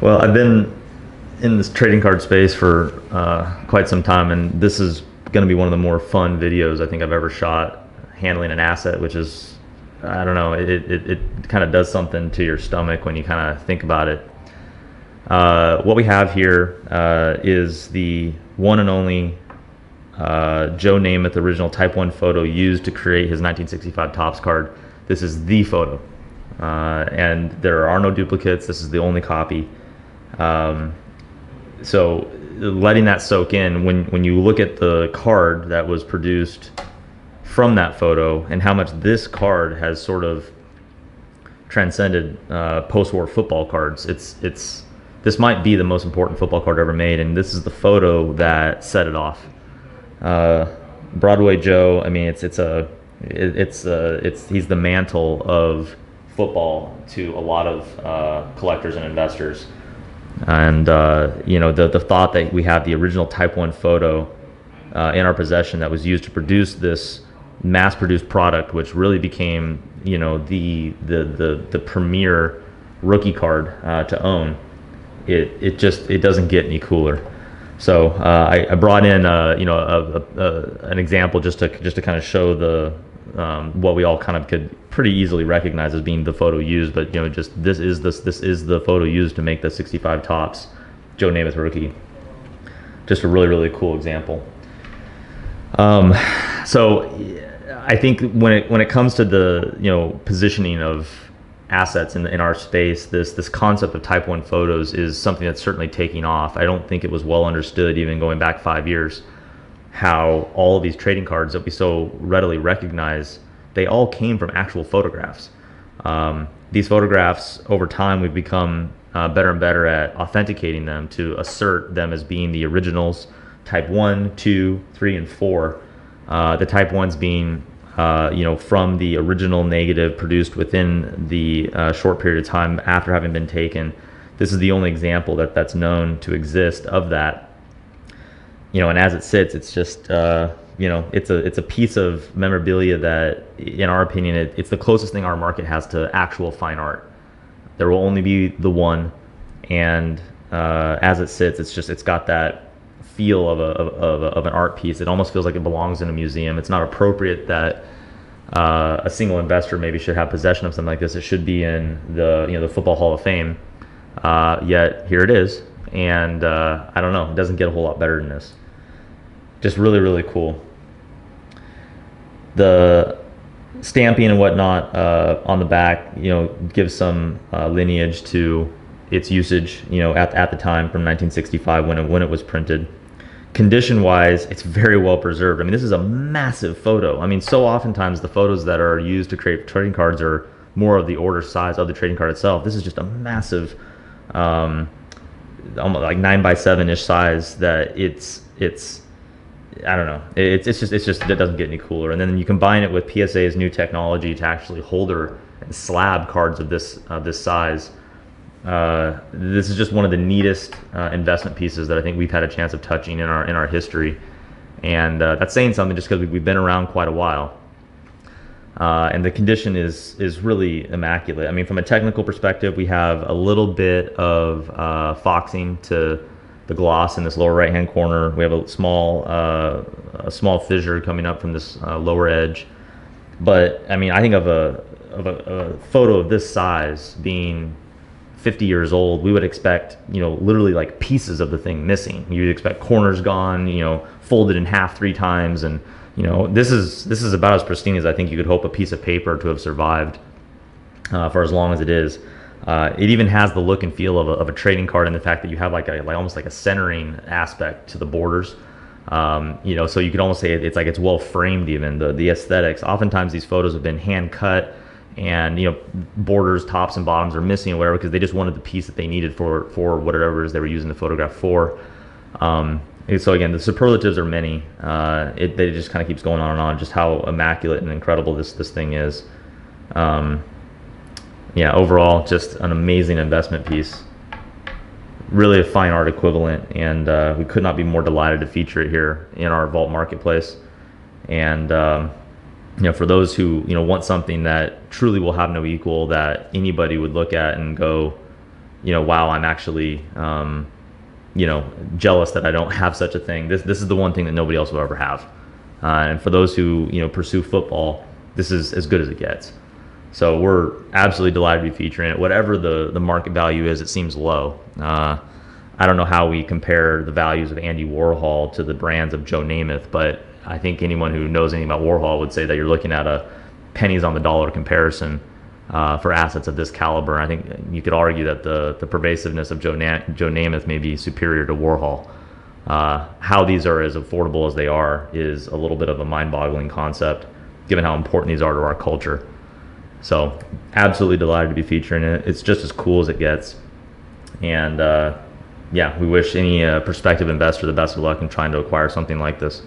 Well, I've been in this trading card space for quite some time, and this is going to be one of the more fun videos I think I've ever shot handling an asset, which is, I don't know, it kind of does something to your stomach when you kind of think about it. What we have here is the one and only Joe Namath original Type 1 photo used to create his 1965 Topps card. This is the photo, and there are no duplicates. This is the only copy. So letting that soak in, when you look at the card that was produced from that photo and how much this card has sort of transcended post-war football cards, this might be the most important football card ever made, and this is the photo that set it off. Broadway Joe, I mean, he's the mantle of football to a lot of collectors and investors. And the thought that we have the original Type 1 photo in our possession that was used to produce this mass-produced product, which really became the premier rookie card to own. It doesn't get any cooler. So I brought in an example just to kind of show the what we all kind of could pretty easily recognize as being the photo used, but just this is the photo used to make the 65 Topps Joe Namath rookie. Just a really cool example. So I think when it comes to the positioning of assets in our space, this concept of Type 1 photos is something that's certainly taking off. I don't think it was well understood even going back 5 years, how all of these trading cards that we so readily recognize, they all came from actual photographs. These photographs, over time, we've become better and better at authenticating them to assert them as being the originals, Type 1, 2, 3, and 4. The Type 1s being from the original negative produced within the short period of time after having been taken. This is the only example that's known to exist of that. And as it sits, it's just it's a piece of memorabilia that, in our opinion, it's the closest thing our market has to actual fine art. There will only be the one, and as it sits, it's got that feel of an art piece. It almost feels like it belongs in a museum. It's not appropriate that a single investor maybe should have possession of something like this. It should be in the Football Hall of Fame. Yet here it is, and I don't know. It doesn't get a whole lot better than this. Just really cool. The stamping and whatnot on the back, gives some lineage to its usage, at the time from 1965 when it was printed. Condition wise, it's very well preserved. I mean, this is a massive photo. I mean, so oftentimes the photos that are used to create trading cards are more of the order size of the trading card itself. This is just a massive, almost like 9x7-ish size that it's I don't know. It's just it doesn't get any cooler. And then you combine it with PSA's new technology to actually holder and slab cards of this size. This is just one of the neatest investment pieces that I think we've had a chance of touching in our history, and that's saying something just because we've been around quite a while. And the condition is really immaculate. I mean, from a technical perspective, we have a little bit of foxing to the gloss in this lower right-hand corner. We have a small fissure coming up from this lower edge. But I mean, I think of a photo of this size being 50 years old, we would expect, literally like pieces of the thing missing. You'd expect corners gone, folded in half 3 times, and this is about as pristine as I think you could hope a piece of paper to have survived for as long as it is. It even has the look and feel of a trading card, in the fact that you have almost like a centering aspect to the borders. So you could almost say it's well framed. Even the aesthetics. Oftentimes these photos have been hand cut, and borders, tops and bottoms are missing or whatever, because they just wanted the piece that they needed for whatever it is they were using the photograph for. So again, the superlatives are many. It just kind of keeps going on and on, just how immaculate and incredible this thing is. Overall, just an amazing investment piece. Really a fine art equivalent, and we could not be more delighted to feature it here in our vault marketplace. And for those who want something that truly will have no equal, that anybody would look at and go, wow, I'm actually, jealous that I don't have such a thing. This is the one thing that nobody else will ever have. And for those who, pursue football, this is as good as it gets. So we're absolutely delighted to be featuring it. Whatever the market value is, it seems low. I don't know how we compare the values of Andy Warhol to the brands of Joe Namath, but I think anyone who knows anything about Warhol would say that you're looking at a pennies on the dollar comparison for assets of this caliber. I think you could argue that the pervasiveness of Joe Namath may be superior to Warhol. How these are as affordable as they are is a little bit of a mind-boggling concept, given how important these are to our culture. So absolutely delighted to be featuring it. It's just as cool as it gets. And we wish any prospective investor the best of luck in trying to acquire something like this.